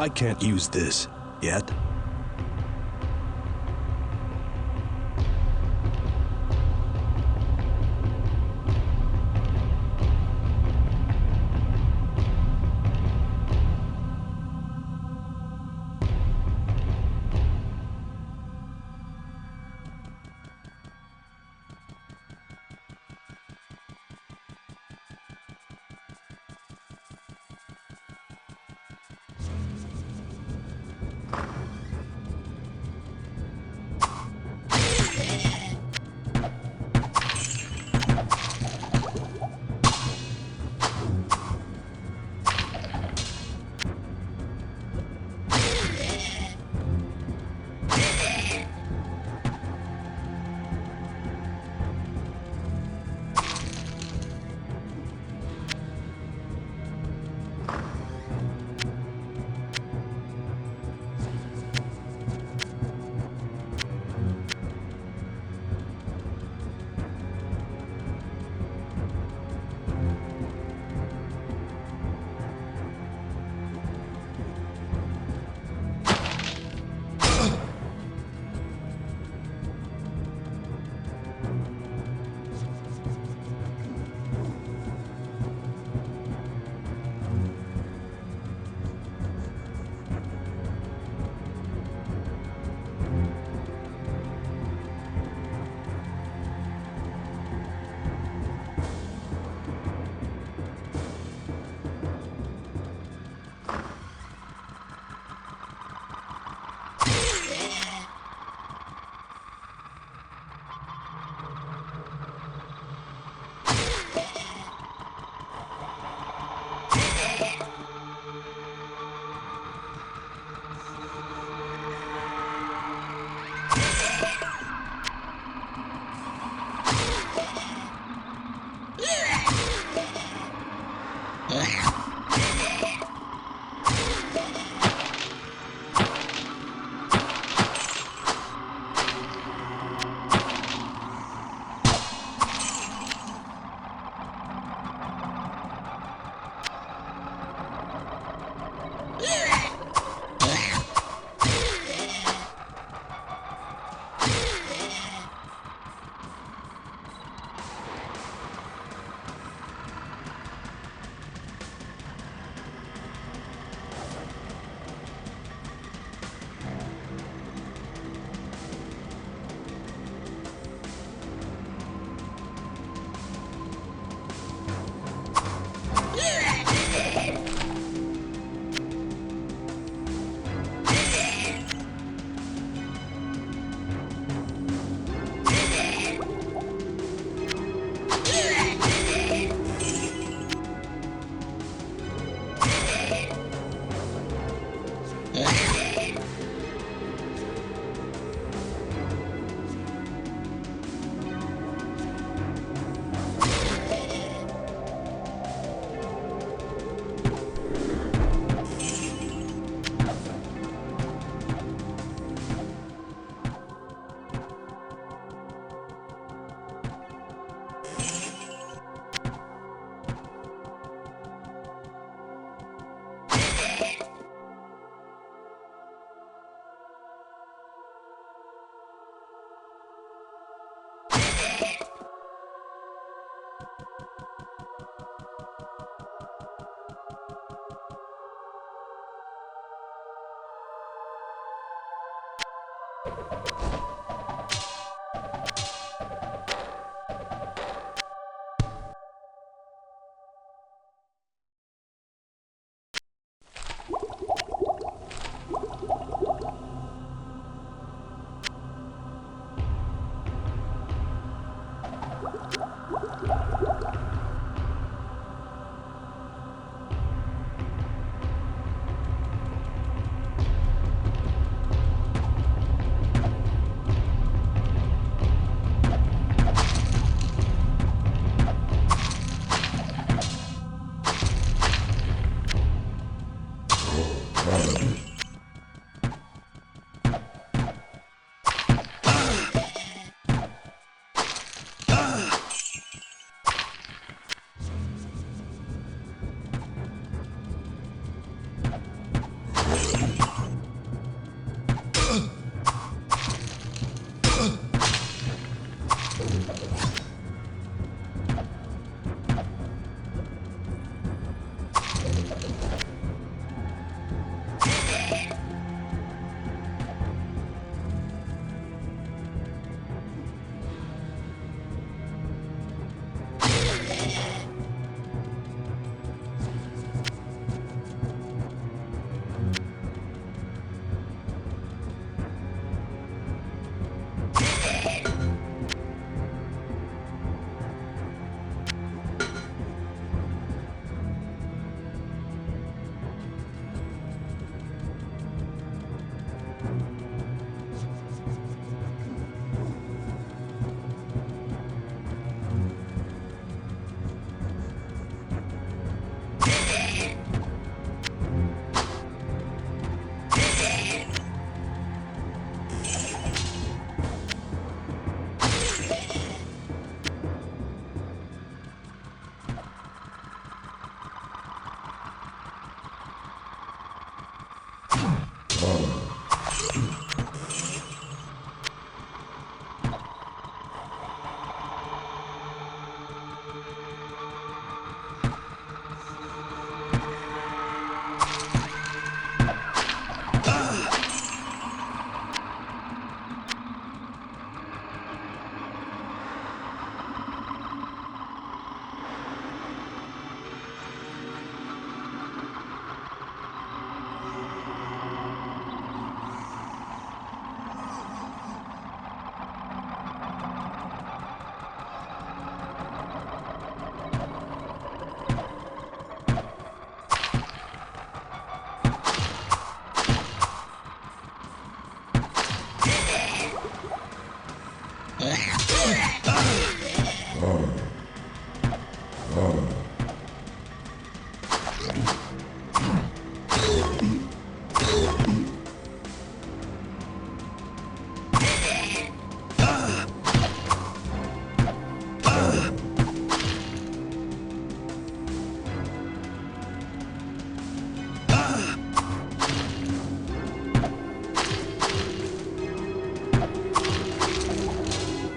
I can't use this yet.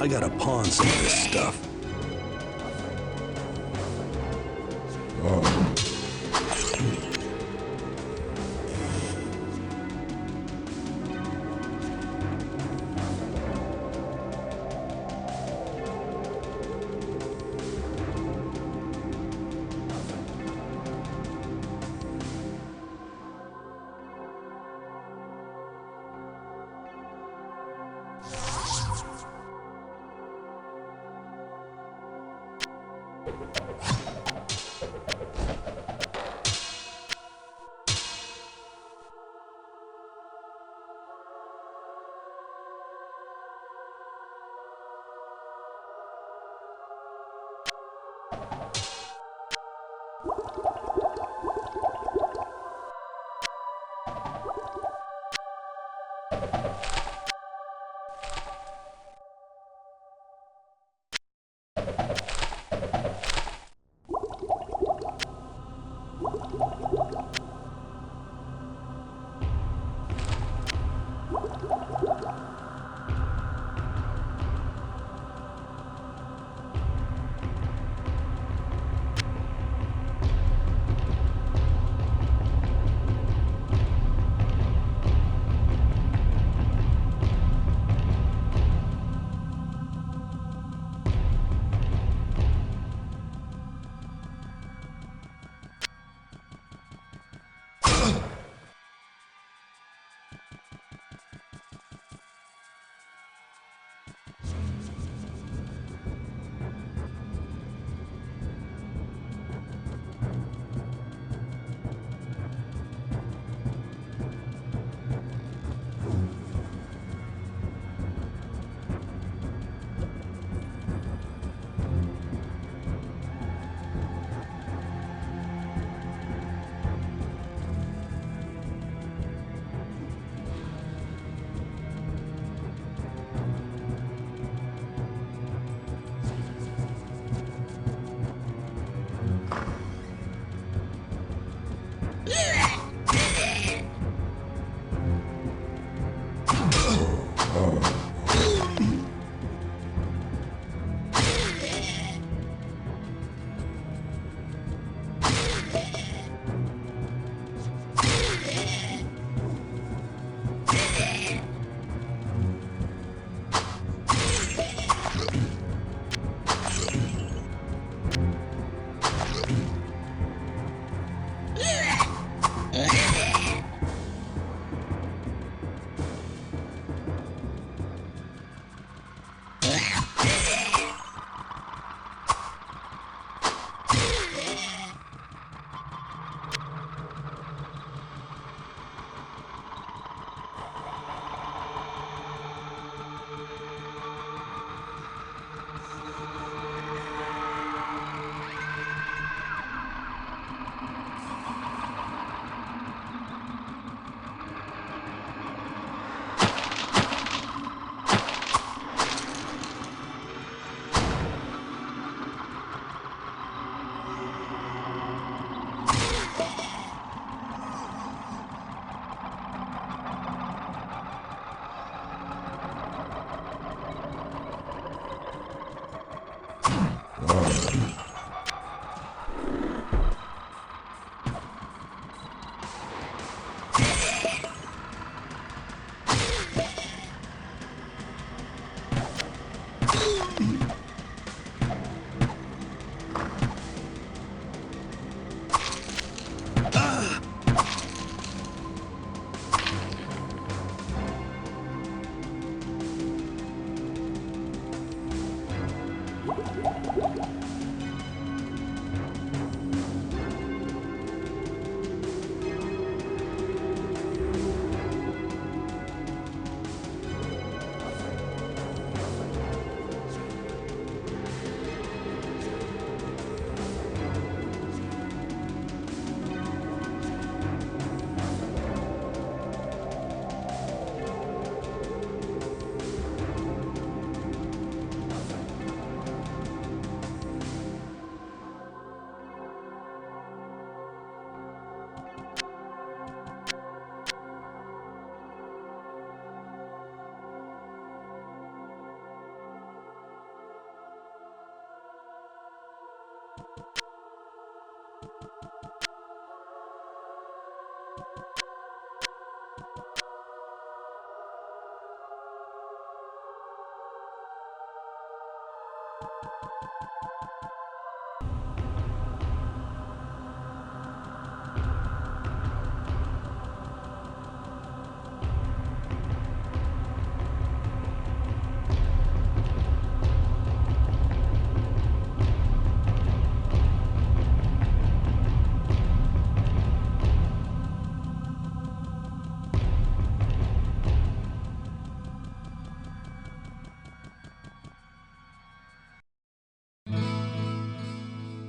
I gotta pawn some of this stuff.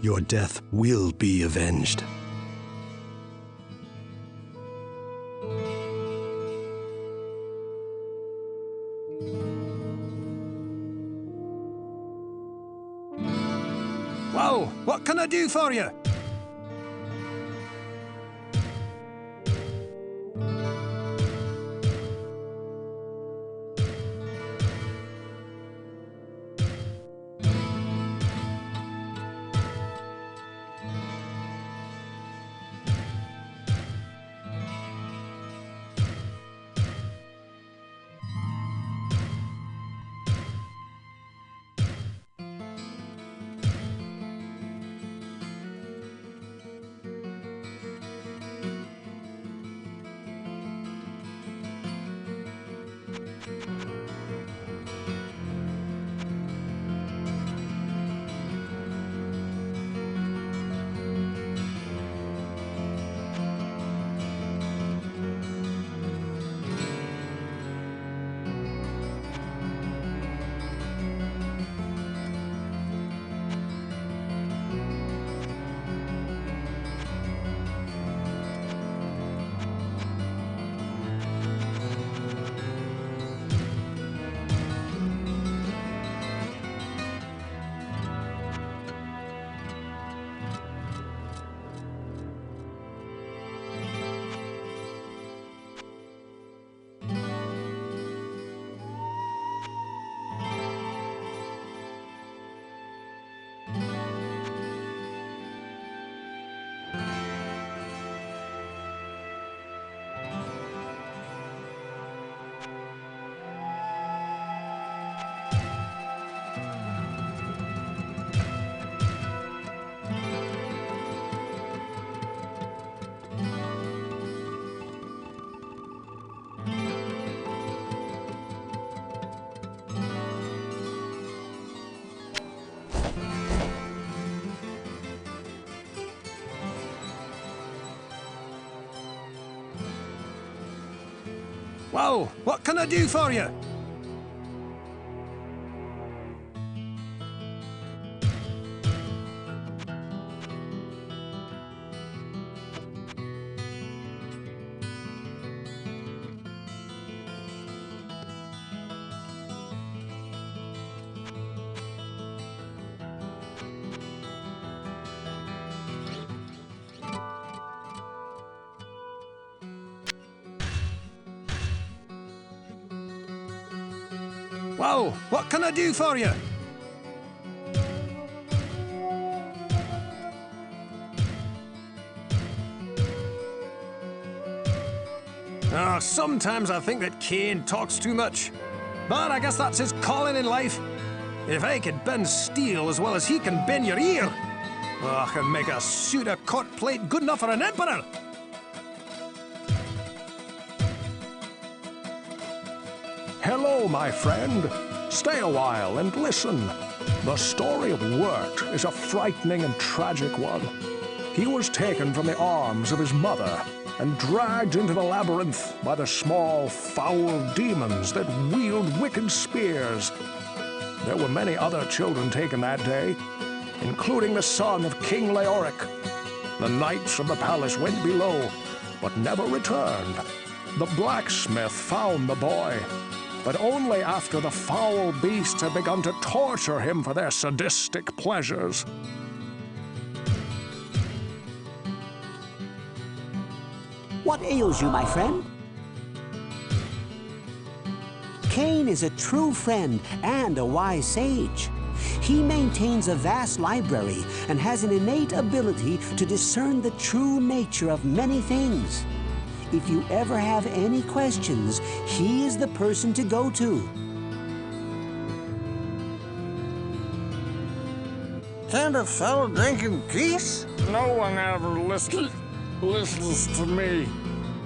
Your death will be avenged. Whoa! What can I do for you? Whoa! What can I do for you? Whoa! What can I do for you? Oh, sometimes I think that Cain talks too much. But I guess that's his calling in life. If I could bend steel as well as he can bend your ear, oh, I can make a suit of court plate good enough for an emperor. Hello, my friend. Stay a while and listen. The story of Wirt is a frightening and tragic one. He was taken from the arms of his mother and dragged into the labyrinth by the small, foul demons that wield wicked spears. There were many other children taken that day, including the son of King Leoric. The knights of the palace went below, but never returned. The blacksmith found the boy, but only after the foul beasts had begun to torture him for their sadistic pleasures. What ails you, my friend? Cain is a true friend and a wise sage. He maintains a vast library and has an innate ability to discern the true nature of many things. If you ever have any questions, he is the person to go to. Can't a fellow drink in peace? No one ever listens to me.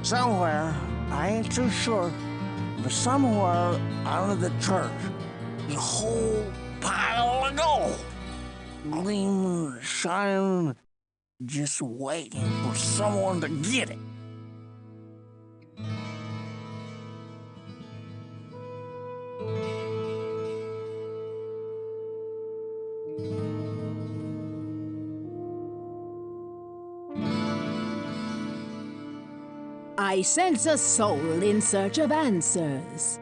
Somewhere, I ain't too sure, but somewhere out of the church, there's a whole pile of gold. Gleaming, shining, just waiting for someone to get it. I sense a soul in search of answers.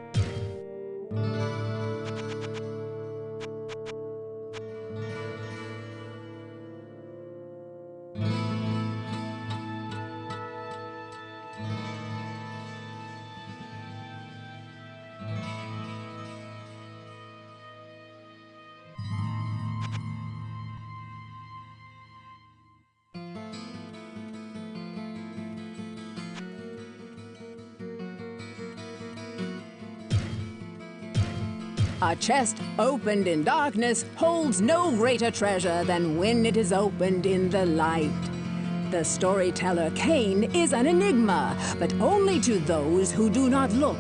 A chest opened in darkness holds no greater treasure than when it is opened in the light. The storyteller Cain is an enigma, but only to those who do not look.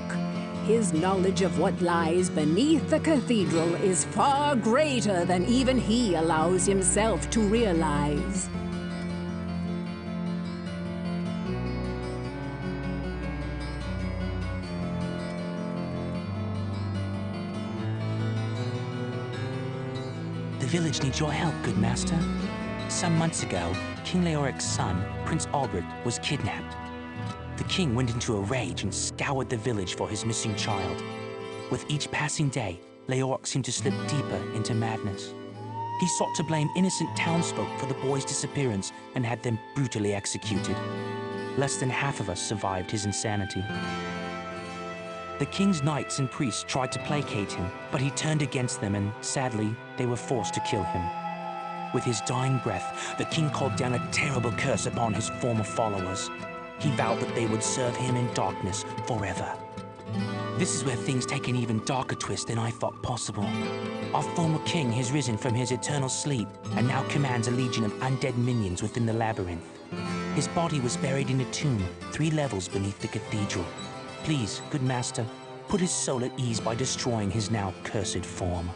His knowledge of what lies beneath the cathedral is far greater than even he allows himself to realize. The village needs your help, good master. Some months ago, King Leoric's son, Prince Albert, was kidnapped. The king went into a rage and scoured the village for his missing child. With each passing day, Leoric seemed to slip deeper into madness. He sought to blame innocent townsfolk for the boy's disappearance and had them brutally executed. Less than half of us survived his insanity. The king's knights and priests tried to placate him, but he turned against them and, sadly, they were forced to kill him. With his dying breath, the king called down a terrible curse upon his former followers. He vowed that they would serve him in darkness forever. This is where things take an even darker twist than I thought possible. Our former king has risen from his eternal sleep and now commands a legion of undead minions within the labyrinth. His body was buried in a tomb 3 levels beneath the cathedral. Please, good master, put his soul at ease by destroying his now cursed form.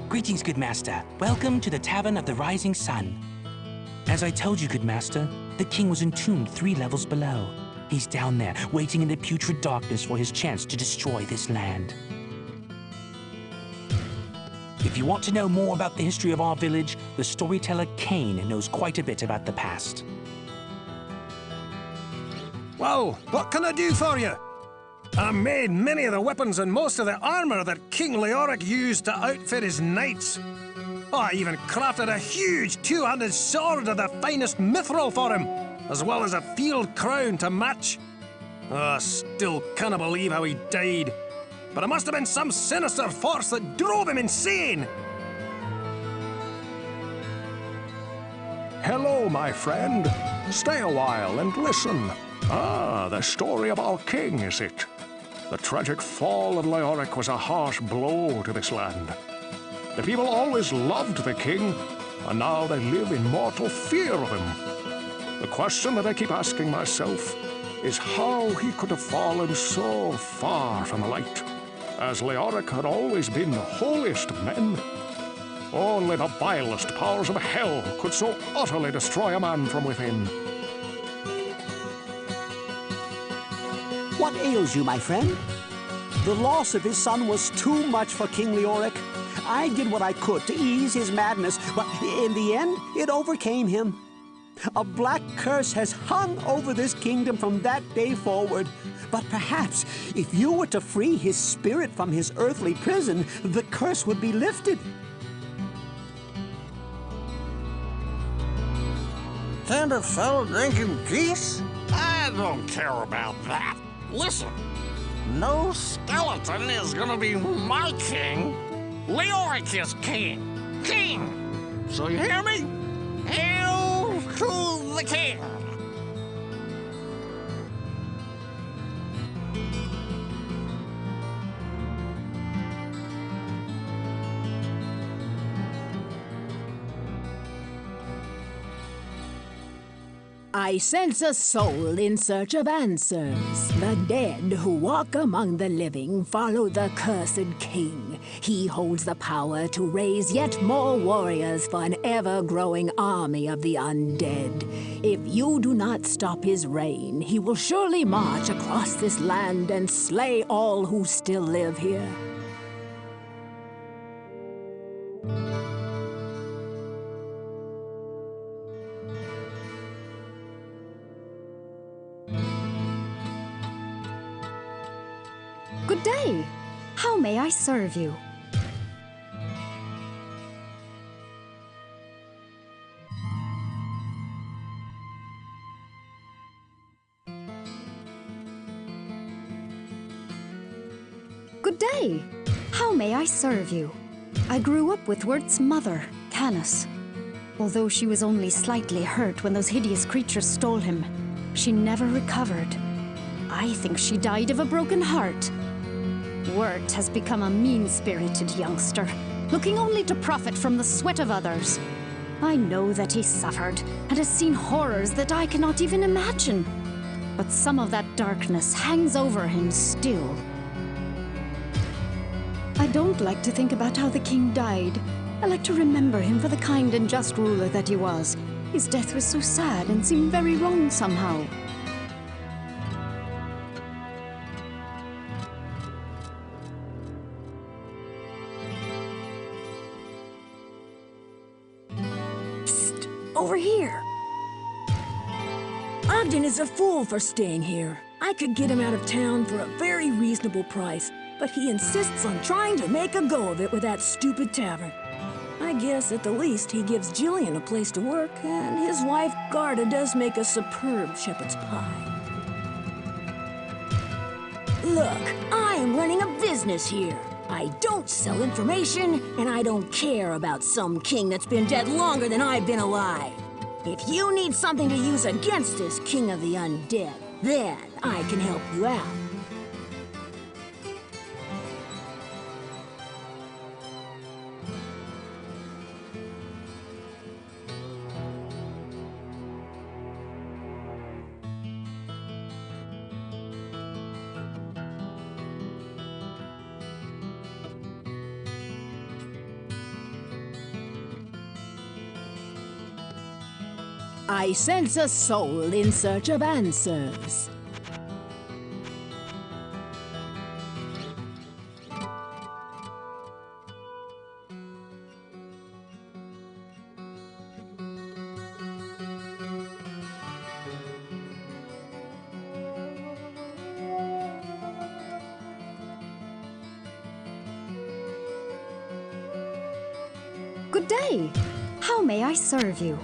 Greetings, good master. Welcome to the Tavern of the Rising Sun. As I told you, good master, the king was entombed 3 levels below. He's down there, waiting in the putrid darkness for his chance to destroy this land. If you want to know more about the history of our village, the storyteller Cain knows quite a bit about the past. Well, what can I do for you? I made many of the weapons and most of the armor that King Leoric used to outfit his knights. Oh, I even crafted a huge 2-handed sword of the finest mithril for him, as well as a field crown to match. Oh, I still can't believe how he died. But it must have been some sinister force that drove him insane. Hello, my friend. Stay a while and listen. Ah, the story of our king, is it? The tragic fall of Leoric was a harsh blow to this land. The people always loved the king, and now they live in mortal fear of him. The question that I keep asking myself is how he could have fallen so far from the light, as Leoric had always been the holiest of men. Only the vilest powers of hell could so utterly destroy a man from within. What ails you, my friend? The loss of his son was too much for King Leoric. I did what I could to ease his madness, but in the end, it overcame him. A black curse has hung over this kingdom from that day forward. But perhaps, if you were to free his spirit from his earthly prison, the curse would be lifted. Can't a fellow drink in peace? I don't care about that. Listen, no skeleton is gonna be my king. Leoric is king. King! So you hear me? Hail to the king! I sense a soul in search of answers. The dead who walk among the living follow the cursed king. He holds the power to raise yet more warriors for an ever-growing army of the undead. If you do not stop his reign, he will surely march across this land and slay all who still live here. Good day. How may I serve you? Good day. How may I serve you? I grew up with Wirt's mother, Canis. Although she was only slightly hurt when those hideous creatures stole him, she never recovered. I think she died of a broken heart. Wirt has become a mean-spirited youngster, looking only to profit from the sweat of others. I know that he suffered and has seen horrors that I cannot even imagine. But some of that darkness hangs over him still. I don't like to think about how the king died. I like to remember him for the kind and just ruler that he was. His death was so sad and seemed very wrong somehow. Over here. Ogden is a fool for staying here. I could get him out of town for a very reasonable price, but he insists on trying to make a go of it with that stupid tavern. I guess at the least he gives Jillian a place to work, and his wife Garda does make a superb shepherd's pie. Look, I am running a business here. I don't sell information, and I don't care about some king that's been dead longer than I've been alive. If you need something to use against this king of the undead, then I can help you out. I sense a soul in search of answers. Good day. How may I serve you?